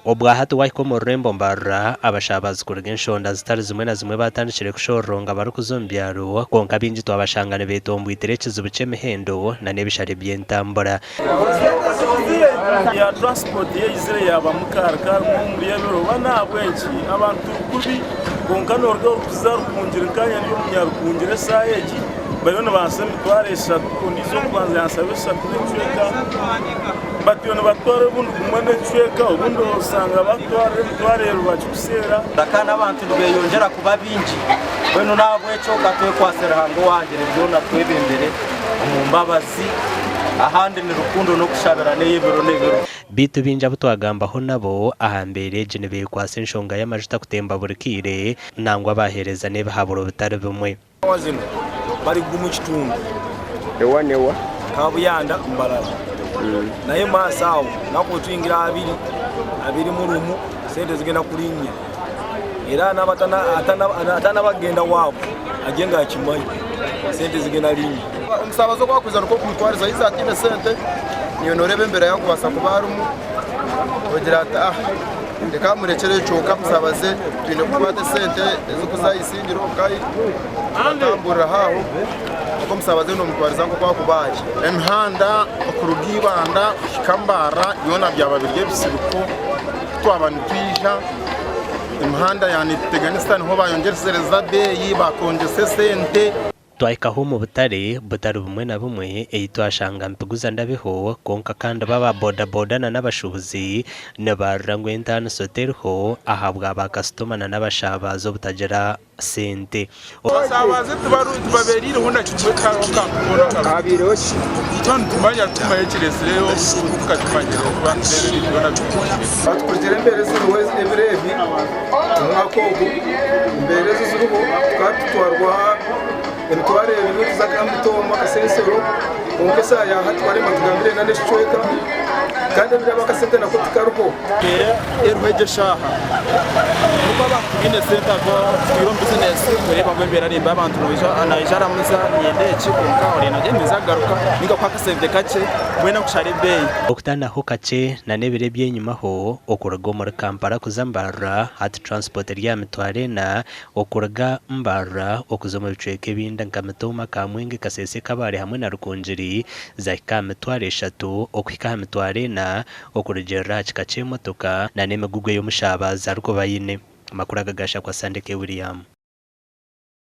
Obwahatu waiko mu Rembo mbarra abashabazi kuruga enshonda zitari zimwe na zimwe batandikire kushoronga bari kuzombyaro konka bingi twabashangane betombwitere ekizibu ky'emihendo na n'ebishare by'entambura ya transport yizire yaba mukarkar mu muri yabiro bana bwenki abantu kubi konka norgo kuzarukungira kanya yo munyarukungira sayeji bayona basemi twaresha kondizo kwanza yansabesha kucweka batiyona batware bundu kumane cweka ubundo usanga batware rubacyusera dakana abantu beyongera kuba bingi beno nabwe cyo katwe kwasera hango wangere byo natwebe imbere mu mbabazi ahandi ni rukundo no kushabirana y'ibiro n'ibiro bitu binja butwagambaho nabo ahambere jenebe kwase enshonga y'amajuta kutemba burikire nangwa bahereza nebe haburo bitari bumwe wazino bari gumu kitundu ewa kabuyanda mbalala naye masawo nako twingira abiri mu rumu sente zigenda kulinya era atana bagenda wabo agenga kimanyi sente zigenda linya umusabazo kwakuza nuko kumutwariza izatine sente niyo norebe mbere yangu basakubarumu ogira ata ndeka murekere cyoka musabaze twine kukwate sente ezo kuzayisindiro kai tambura haho uko musabaze no mutwariza ngo kwakubaye emhanda okurugibanda kambara yona byababirye bisibuko twabana twija imhanda yani Afghanistan ho bayongereza beyi bakongese sente twaikaho mu butare bumwe na bumwe twashanga mpiguza ndabeho konka kandi baba boda na n'abashubuzi nabarangwe ntano soterho ahabwa abakastoma na n'abashabazo butagera sente basabaze tubaberire hunda cyuka kubona abiro ton tumanya kiresireyo tukatumanyira bandere ibona batkurikira imbere z'uwezi ebirebi umwakogo imbere z'urugo twatwarwa Emtware ibintu zakamutoma kasensero onkesa ya hatware matugambire na neshweka kandi bira bakasente na kutikaruko erweje shaha kuba ine center ko twiro business kureba mbembera rimba abantu anayijara muza nyende chikunka orena gemiza garuka ninga kwa kasente kace wena kushare bay okutana ho kace na nebire byenyuma ho okurago muri Kampala kuzambara hat transport ya mitware na okuraga mbara okuzoma bicweke binda nkamitoma kamwenge kasese kabare hamwe na rukunjiri za kamitware 3 okwika mitware na okurugera kikace motoka na nemegugwe yo mushabaza ruko bayine makuru agagasha kwa Sandeke William.